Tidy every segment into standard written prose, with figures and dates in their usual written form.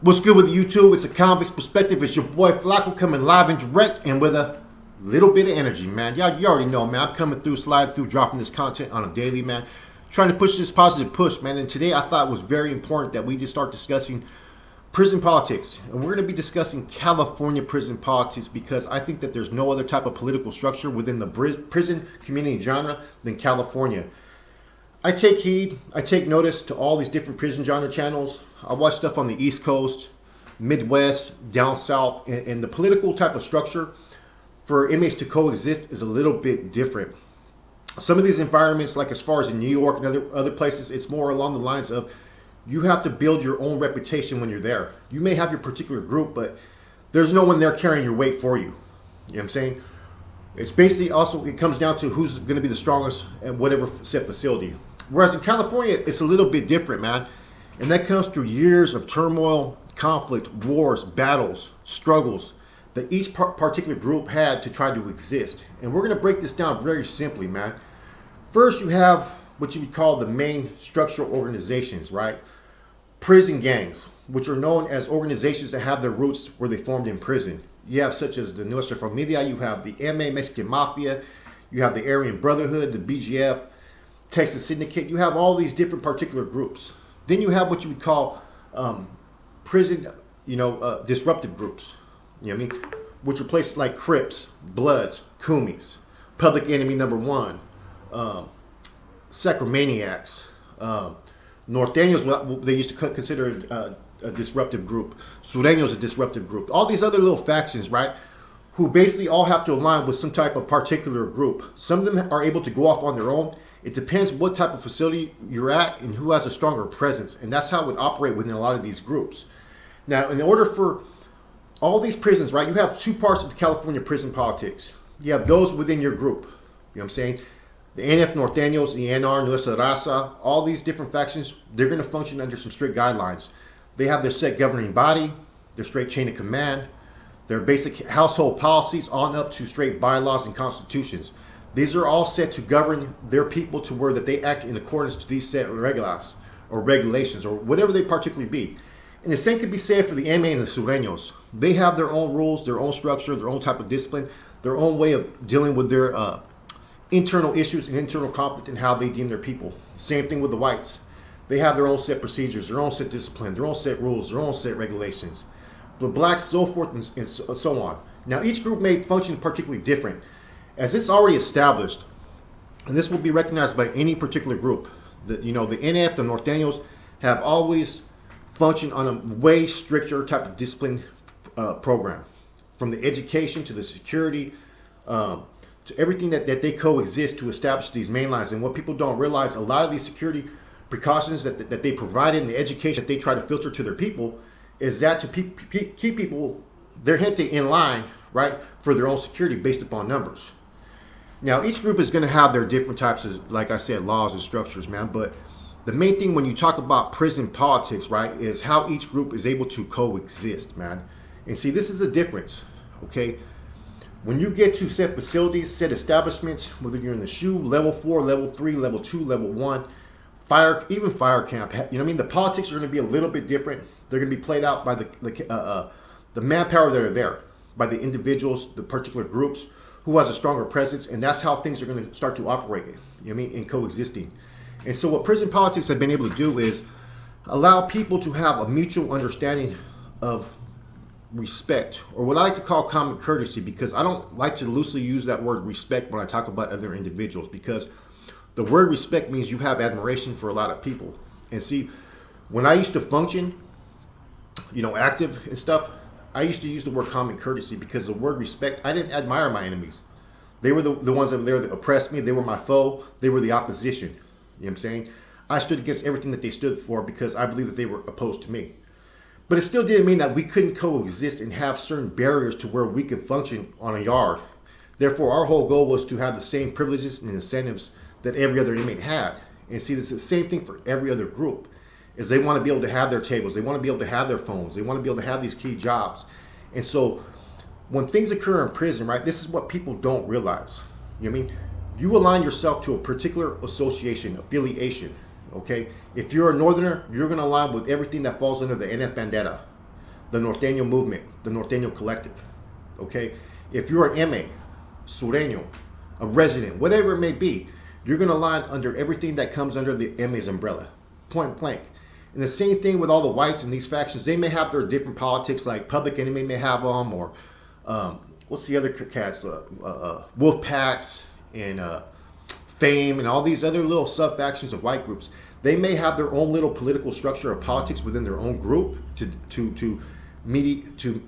What's good with YouTube? It's a convict's perspective. It's your boy Flacco coming live and direct and with a little bit of energy, man. Y'all, you already know, man. I'm coming through, slide through, dropping this content on a daily, man. Trying to push this positive push, man. And today I thought it was very important that we just start discussing prison politics. And we're going to be discussing California prison politics because I think that there's no other type of political structure within the prison community genre than California. I take heed, I take notice to all these different prison genre channels. I watch stuff on the East Coast, Midwest, down South, and the political type of structure for inmates to coexist is a little bit different. Some of these environments, like as far as in New York and other places, it's more along the lines of you have to build your own reputation when you're there. You may have your particular group, but there's no one there carrying your weight for you. You know what I'm saying? It's basically also, it comes down to who's going to be the strongest at whatever set facility. Whereas in California, it's a little bit different, man. And that comes through years of turmoil, conflict, wars, battles, struggles that each particular group had to try to exist. And we're going to break this down very simply, man. First, you have what you would call the main structural organizations, right? Prison gangs, which are known as organizations that have their roots where they formed in prison. You have such as the Nuestra Familia, you have the MA Mexican Mafia, you have the Aryan Brotherhood, the BGF, Texas Syndicate. You have all these different particular groups. Then you have what you would call prison, disruptive groups. You know what I mean? Which are places like Crips, Bloods, Kumis, Public Enemy Number One, Sacramaniacs, Norteños, what they used to consider a disruptive group. Sureños, a disruptive group. All these other little factions, right? Who basically all have to align with some type of particular group. Some of them are able to go off on their own. It depends what type of facility you're at and who has a stronger presence. And that's how it would operate within a lot of these groups. Now, in order for all these prisons, right, you have two parts of the California prison politics. You have those within your group. You know what I'm saying? The NF Norteños, the NR, Nuestra Raza, all these different factions, they're going to function under some strict guidelines. They have their set governing body, their straight chain of command, their basic household policies on up to straight bylaws and constitutions. These are all set to govern their people to where that they act in accordance to these set regulas or regulations or whatever they particularly be. And the same could be said for the MA and the Sureños. They have their own rules, their own structure, their own type of discipline, their own way of dealing with their internal issues and internal conflict and how they deem their people. Same thing with the whites. They have their own set procedures, their own set discipline, their own set rules, their own set regulations. The blacks, so forth and so on. Now, each group may function particularly different. As it's already established, and this will be recognized by any particular group, the NF, the Norteños, have always functioned on a way stricter type of discipline program. From the education to the security, to everything that they coexist to establish these main lines. And what people don't realize, a lot of these security precautions that they provided and the education that they try to filter to their people is that to keep people, their gente in line, right, for their own security based upon numbers. Now, each group is going to have their different types of, like I said, laws and structures, man. But the main thing when you talk about prison politics, right, is how each group is able to coexist, man. And see, this is the difference, okay? When you get to set facilities, set establishments, whether you're in the SHU, level 4, level 3, level 2, level 1, even fire camp, you know what I mean? The politics are going to be a little bit different. They're going to be played out by the manpower that are there, by the individuals, the particular groups, who has a stronger presence, and that's how things are going to start to operate, you know what I mean, in coexisting. And so what prison politics have been able to do is allow people to have a mutual understanding of respect, or what I like to call common courtesy, because I don't like to loosely use that word respect when I talk about other individuals, because the word respect means you have admiration for a lot of people. And see, when I used to function, active and stuff, I used to use the word common courtesy because the word respect, I didn't admire my enemies. They were the ones over there that oppressed me. They were my foe. They were the opposition. You know what I'm saying? I stood against everything that they stood for because I believe that they were opposed to me. But it still didn't mean that we couldn't coexist and have certain barriers to where we could function on a yard. Therefore, our whole goal was to have the same privileges and incentives that every other inmate had. And see, it's the same thing for every other group. Is they want to be able to have their tables, they want to be able to have their phones, they want to be able to have these key jobs. And so when things occur in prison, right, this is what people don't realize. You know what I mean? You align yourself to a particular association, affiliation, okay? If you're a northerner, you're going to align with everything that falls under the NF Bandera. the Norteño movement, the Norteño collective. Okay, if you're an MA, Sureño, a resident, whatever it may be, you're going to line under everything that comes under the MA's umbrella, point blank. And the same thing with all the whites in these factions. They may have their different politics, like Public Enemy may have them, or what's the other cats, Wolf Packs and Fame, and all these other little sub factions of white groups. They may have their own little political structure of politics within their own group to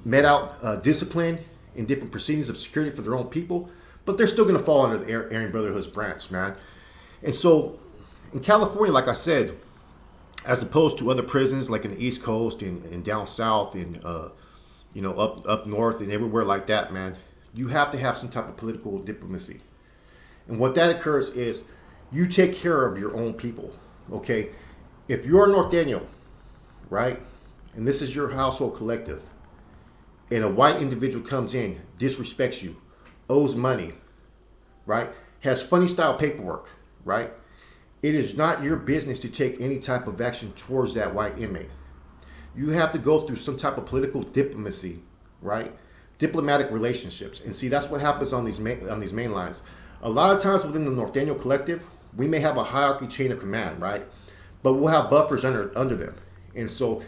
met out discipline in different proceedings of security for their own people, but they're still going to fall under the Aryan Brotherhood's branch, man. And so in California, like I said, as opposed to other prisons like in the East Coast and down south and up north and everywhere like that, man, you have to have some type of political diplomacy. And what that occurs is you take care of your own people, okay? If you're a Norteño, right, and this is your household collective, and a white individual comes in, disrespects you, owes money, right, has funny style paperwork, right, it is not your business to take any type of action towards that white inmate. You have to go through some type of political diplomacy, right? Diplomatic relationships. And see, that's what happens on these main lines. A lot of times within the Norteño collective, we may have a hierarchy chain of command, right? But we'll have buffers under them. And so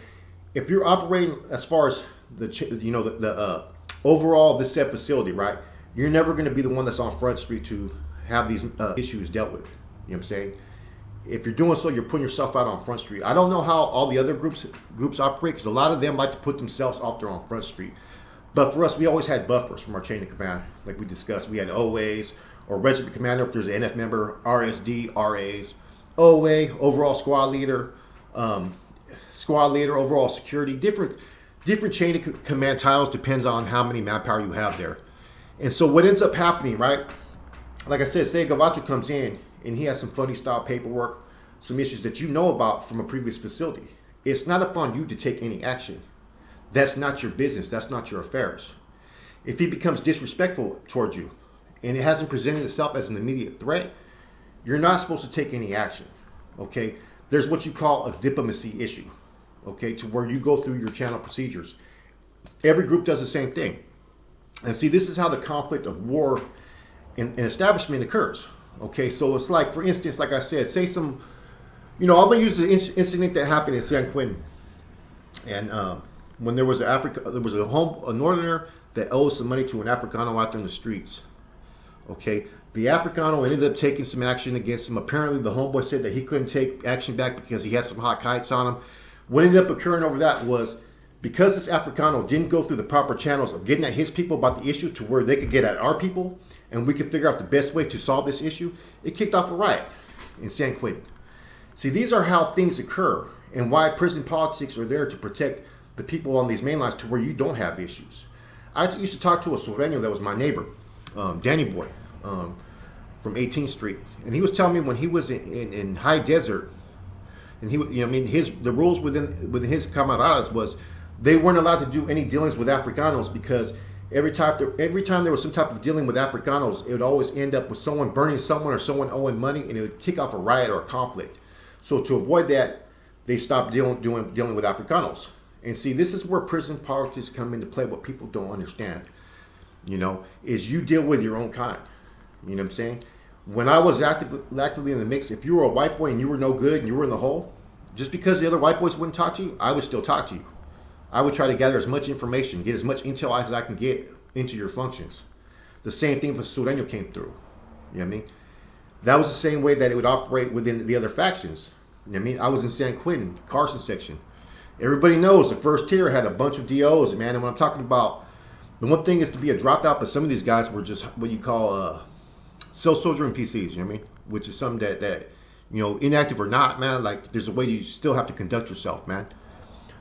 if you're operating as far as the overall this said facility, right, you're never going to be the one that's on Front Street to have these issues dealt with. You know what I'm saying? If you're doing so, you're putting yourself out on Front Street. I don't know how all the other groups operate, because a lot of them like to put themselves out there on Front Street. But for us, we always had buffers from our chain of command, like we discussed. We had OAs, or regiment commander if there's an NF member, RSD, RAs, OA, overall squad leader, overall security, different chain of command titles, depends on how many manpower you have there. And so what ends up happening, right? Like I said, say a Gavacho comes in and he has some funny style paperwork, some issues that you know about from a previous facility. It's not upon you to take any action. That's not your business. That's not your affairs. If he becomes disrespectful towards you and it hasn't presented itself as an immediate threat, you're not supposed to take any action. Okay? There's what you call a diplomacy issue. Okay? To where you go through your channel procedures. Every group does the same thing. And see, this is how the conflict of war and establishment occurs. Okay, so it's like, for instance, like I said, say I'm going to use the incident that happened in San Quentin. And when there was a northerner that owed some money to an Africano out there in the streets. Okay, the Africano ended up taking some action against him. Apparently, the homeboy said that he couldn't take action back because he had some hot kites on him. What ended up occurring over that was, because this Africano didn't go through the proper channels of getting at his people about the issue to where they could get at our people, and we could figure out the best way to solve this issue, it kicked off a riot in San Quentin. See, these are how things occur, and why prison politics are there to protect the people on these main lines to where you don't have issues. I used to talk to a Sureño that was my neighbor, Danny Boy, from 18th Street, and he was telling me when he was in high desert, and the rules within his camaradas was they weren't allowed to do any dealings with Africanos, because every time there was some type of dealing with Africanos, it would always end up with someone burning someone or someone owing money, and it would kick off a riot or a conflict. So to avoid that, they stopped dealing with Africanos. And see, this is where prison politics come into play. What people don't understand, is you deal with your own kind. You know what I'm saying? When I was actively in the mix, if you were a white boy and you were no good and you were in the hole, just because the other white boys wouldn't talk to you, I would still talk to you. I would try to gather as much information, get as much intel as I can get into your functions. The same thing for Sureño came through. You know what I mean? That was the same way that it would operate within the other factions. You know what I mean? I was in San Quentin, Carson section. Everybody knows the first tier had a bunch of DOs, man. And when I'm talking about, the one thing is to be a dropout, but some of these guys were just what you call cell soldiering PCs, you know what I mean? Which is something that inactive or not, man, like there's a way you still have to conduct yourself, man.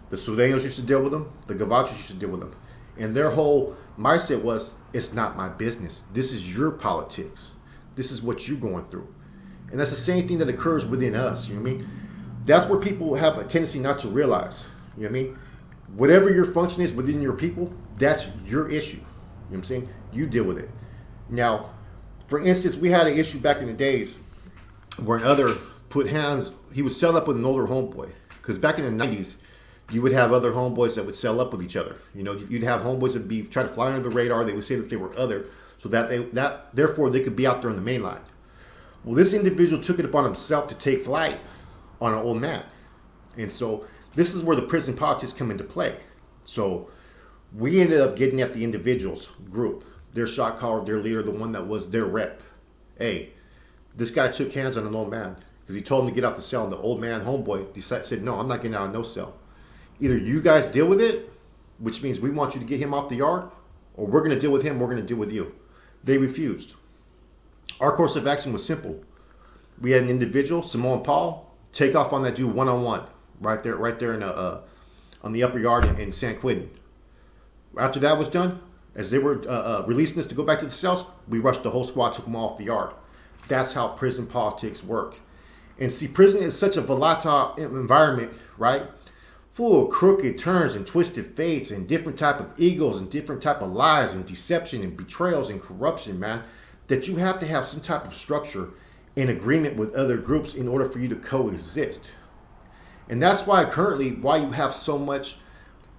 The Sureños used to deal with them. The Gavachos used to deal with them. And their whole mindset was, it's not my business. This is your politics. This is what you're going through. And that's the same thing that occurs within us, you know what I mean? That's where people have a tendency not to realize, you know what I mean? Whatever your function is within your people, that's your issue. You know what I'm saying? You deal with it. Now, for instance, we had an issue back in the days where another put hands, he was set up with an older homeboy. Because back in the 90s, You would have other homeboys that would sell up with each other. You know, you'd have homeboys that be try to fly under the radar. They would say that they were other, so that therefore they could be out there on the main line. Well, this individual took it upon himself to take flight on an old man, and so this is where the prison politics come into play. So we ended up getting at the individual's group, their shot caller, their leader, the one that was their rep. Hey, this guy took hands on an old man because he told him to get out the cell, and the old man, homeboy, said, no, I'm not getting out of no cell. Either you guys deal with it, which means we want you to get him off the yard, or we're going to deal with him, we're going to deal with you. They refused. Our course of action was simple. We had an individual, Simone Paul, take off on that dude one-on-one, right there in on the upper yard in San Quentin. After that was done, as they were releasing us to go back to the cells, we rushed the whole squad, took them off the yard. That's how prison politics work. And see, prison is such a volatile environment, right? Full of crooked turns and twisted fates and different type of egos and different type of lies and deception and betrayals and corruption, man, that you have to have some type of structure and agreement with other groups in order for you to coexist. And that's why currently, why you have so much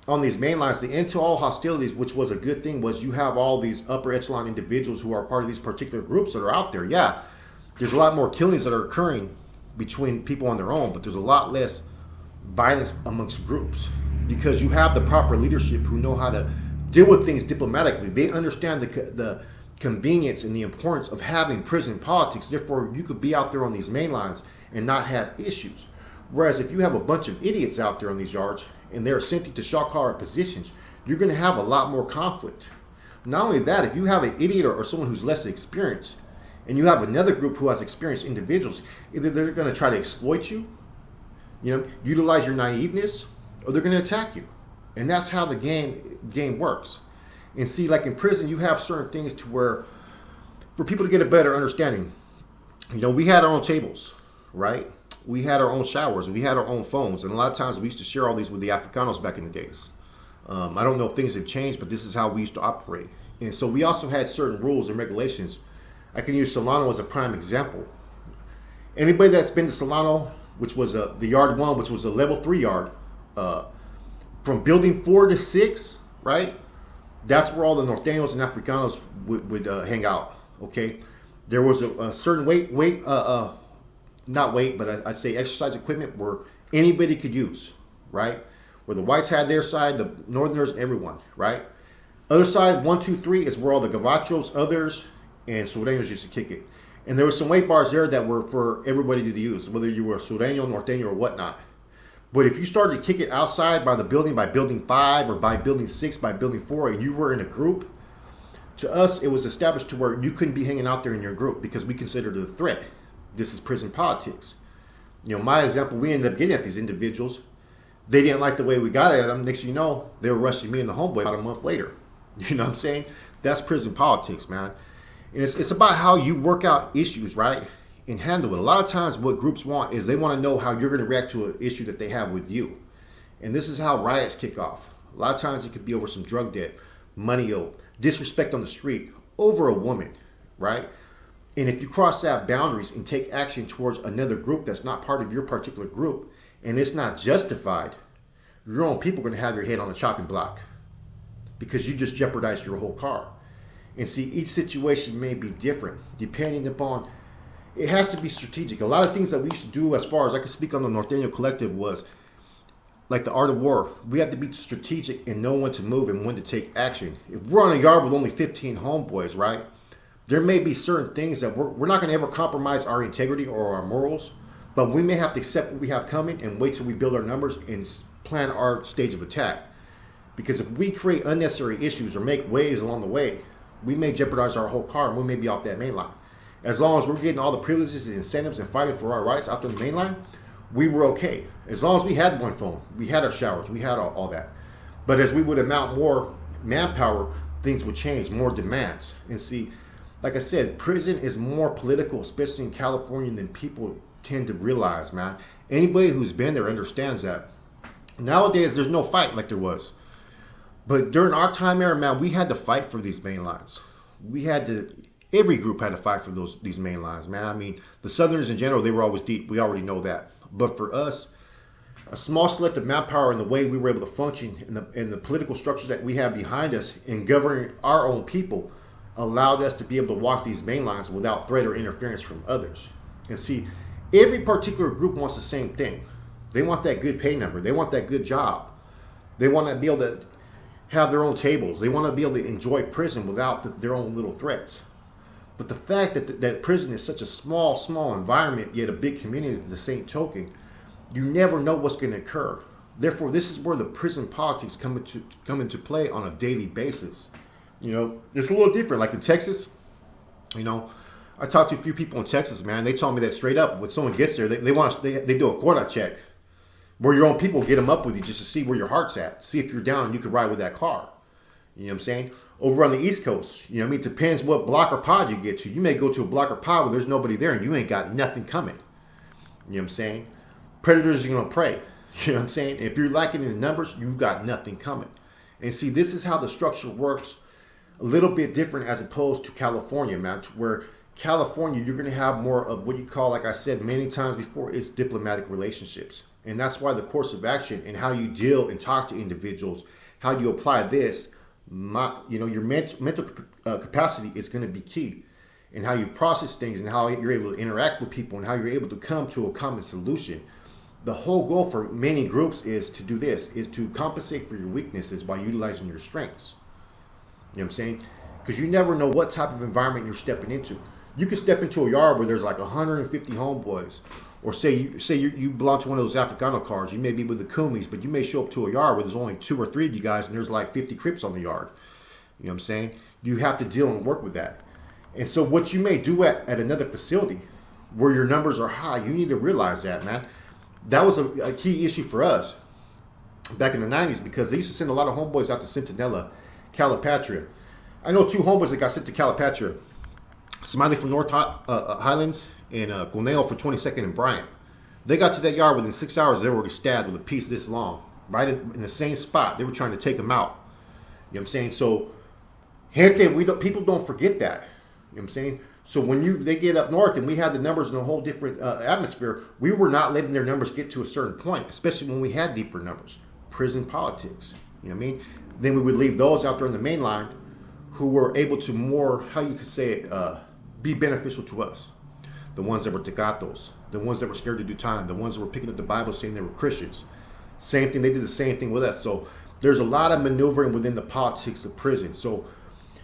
on these main lines, the end to all hostilities, which was a good thing, was you have all these upper echelon individuals who are part of these particular groups that are out there. Yeah, there's a lot more killings that are occurring between people on their own, but there's a lot less violence amongst groups because you have the proper leadership who know how to deal with things diplomatically. They understand the convenience and the importance of having prison politics. Therefore, you could be out there on these main lines and not have issues. Whereas if you have a bunch of idiots out there on these yards and they're sent to shot caller positions, you're going to have a lot more conflict. Not only that, if you have an idiot or someone who's less experienced and you have another group who has experienced individuals, either they're going to try to exploit you, utilize your naiveness, or they're going to attack you. And that's how the game works. And see, like in prison, you have certain things to where, for people to get a better understanding, we had our own tables, right? We had our own showers, we had our own phones, and a lot of times we used to share all these with the Africanos back in the days. I don't know if things have changed, but this is how we used to operate. And so we also had certain rules and regulations. I can use Solano as a prime example. Anybody that's been to Solano, which was the yard 1, which was a level 3 yard, from building 4 to 6, right? That's where all the Norteños and Africanos would hang out. Okay, there was a certain not weight, but I'd say exercise equipment where anybody could use, right? Where the whites had their side, the northerners, everyone, right? Other side, 1, 2, 3 is where all the gavachos, others, and sureños used to kick it. And there were some weight bars there that were for everybody to use, whether you were a sureño, norteño, or whatnot. But if you started to kick it outside by building 5, or by building 6, by building 4, and you were in a group, to us, it was established to where you couldn't be hanging out there in your group because we considered it a threat. This is prison politics. My example, we ended up getting at these individuals. They didn't like the way we got at them. Next thing you know, they were rushing me and the homeboy about a month later. You know what I'm saying? That's prison politics, man. And it's about how you work out issues, right? And handle it. A lot of times what groups want is they want to know how you're going to react to an issue that they have with you. And this is how riots kick off. A lot of times it could be over some drug debt, money owed, disrespect on the street, over a woman, right? And if you cross that boundaries and take action towards another group that's not part of your particular group, and it's not justified, your own people are going to have your head on the chopping block because you just jeopardized your whole car. And see, each situation may be different depending upon, it has to be strategic. A lot of things that we used to do, as far as I could speak on the Norteño Collective, was like the art of war. We have to be strategic and know when to move and when to take action. If we're on a yard with only 15 homeboys, right? There may be certain things that we're not going to ever compromise our integrity or our morals, but we may have to accept what we have coming and wait till we build our numbers and plan our stage of attack. Because if we create unnecessary issues or make waves along the way, we may jeopardize our whole car and we may be off that main line. As long as we're getting all the privileges and incentives and fighting for our rights out on the main line, we were okay. As long as we had one phone, we had our showers, we had all that. But as we would amount more manpower, things would change, more demands. And see, like I said, prison is more political, especially in California, than people tend to realize, man. Anybody who's been there understands that. Nowadays, there's no fight like there was. But during our time era, man, we had to fight for these main lines. Every group had to fight for these main lines, man. I mean, the Southerners in general, they were always deep. We already know that. But for us, a small select of manpower in the way we were able to function in the political structure that we have behind us in governing our own people allowed us to be able to walk these main lines without threat or interference from others. And see, every particular group wants the same thing. They want that good pay number. They want that good job. They want to be able to have their own tables. They want to be able to enjoy prison without their own little threats. But the fact that prison is such a small environment, yet a big community at the same token, you never know what's going to occur. Therefore, this is where the prison politics come into play on a daily basis. You know, it's a little different. Like in Texas, you know, I talked to a few people in Texas, man. They told me that straight up. When someone gets there, they do a quota check, where your own people get them up with you just to see where your heart's at, see if you're down and you can ride with that car. You know what I'm saying? Over on the East Coast, you know what I mean? It depends what block or pod you get to. You may go to a block or pod where there's nobody there and you ain't got nothing coming. You know what I'm saying? Predators are going to prey. You know what I'm saying? If you're lacking in the numbers, you got nothing coming. And see, this is how the structure works a little bit different as opposed to California, man, where California, you're going to have more of what you call, like I said many times before, is diplomatic relationships. And that's why the course of action and how you deal and talk to individuals, how you apply this, your mental capacity is going to be key. And how you process things and how you're able to interact with people and how you're able to come to a common solution. The whole goal for many groups is to do this, is to compensate for your weaknesses by utilizing your strengths. You know what I'm saying? Because you never know what type of environment you're stepping into. You could step into a yard where there's like 150 homeboys. Or say you belong to one of those Africano cards. You may be with the Kumis, but you may show up to a yard where there's only 2 or 3 of you guys and there's like 50 Crips on the yard. You know what I'm saying? You have to deal and work with that. And so what you may do at another facility where your numbers are high, you need to realize that, man. That was a key issue for us back in the 90s because they used to send a lot of homeboys out to Centinela, Calipatria. I know 2 homeboys that got sent to Calipatria. Smiley from North Highlands and Goneo for 22nd and Bryant. They got to that yard within 6 hours. They were already stabbed with a piece this long, right in the same spot. They were trying to take them out. You know what I'm saying? So, people don't forget that. You know what I'm saying? So when they get up north and we had the numbers in a whole different atmosphere, we were not letting their numbers get to a certain point, especially when we had deeper numbers. Prison politics. You know what I mean? Then we would leave those out there in the main line who were able to more, how you could say it, be beneficial to us. The ones that were tecatos, the ones that were scared to do time, the ones that were picking up the Bible saying they were Christians. Same thing, they did the same thing with us. So there's a lot of maneuvering within the politics of prison. So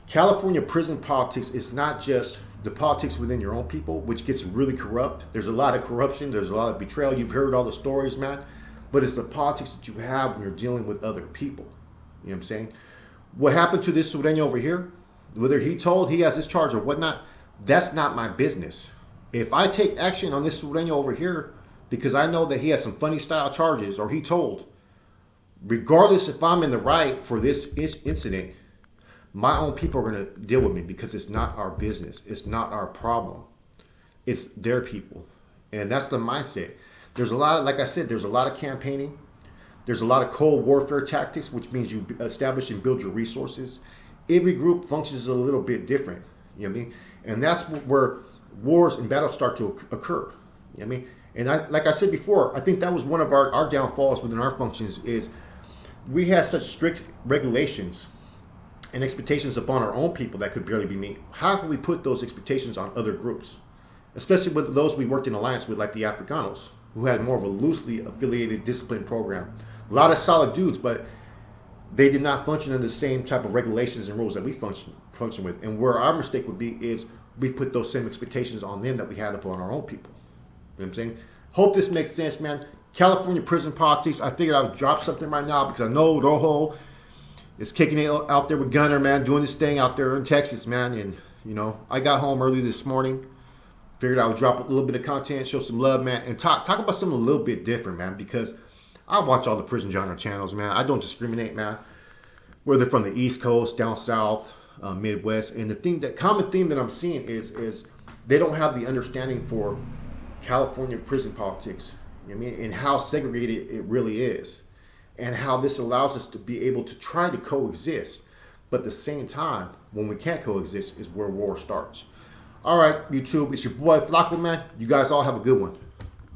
California prison politics is not just the politics within your own people, which gets really corrupt. There's a lot of corruption. There's a lot of betrayal. You've heard all the stories, man. But it's the politics that you have when you're dealing with other people. You know what I'm saying? What happened to this Sureño over here, whether he has this charge or whatnot, that's not my business. If I take action on this Sureño over here because I know that he has some funny style charges or he told, regardless if I'm in the right for this incident, my own people are going to deal with me because it's not our business. It's not our problem. It's their people. And that's the mindset. There's a lot, like I said, there's a lot of campaigning. There's a lot of cold warfare tactics, which means you establish and build your resources. Every group functions a little bit different. You know what I mean? And that's where wars and battles start to occur. You know what I mean? And like I said before, I think that was one of our downfalls within our functions is we had such strict regulations and expectations upon our own people that could barely be met. How can we put those expectations on other groups? Especially with those we worked in alliance with, like the Africanos, who had more of a loosely affiliated discipline program. A lot of solid dudes, but they did not function under the same type of regulations and rules that we function with. And where our mistake would be is we put those same expectations on them that we had upon our own people. You know what I'm saying? Hope this makes sense, man. California prison politics, I figured I would drop something right now because I know Rojo is kicking it out there with Gunner, man, doing this thing out there in Texas, man. And, you know, I got home early this morning. Figured I would drop a little bit of content, show some love, man, and talk about something a little bit different, man, because I watch all the prison genre channels, man. I don't discriminate, man. Whether from the East Coast, down South, Midwest, and the common theme that I'm seeing is they don't have the understanding for California prison politics, you know what I mean, and how segregated it really is, and how this allows us to be able to try to coexist, but at the same time, when we can't coexist, is where war starts. All right, YouTube, it's your boy Flacco, man. You guys all have a good one.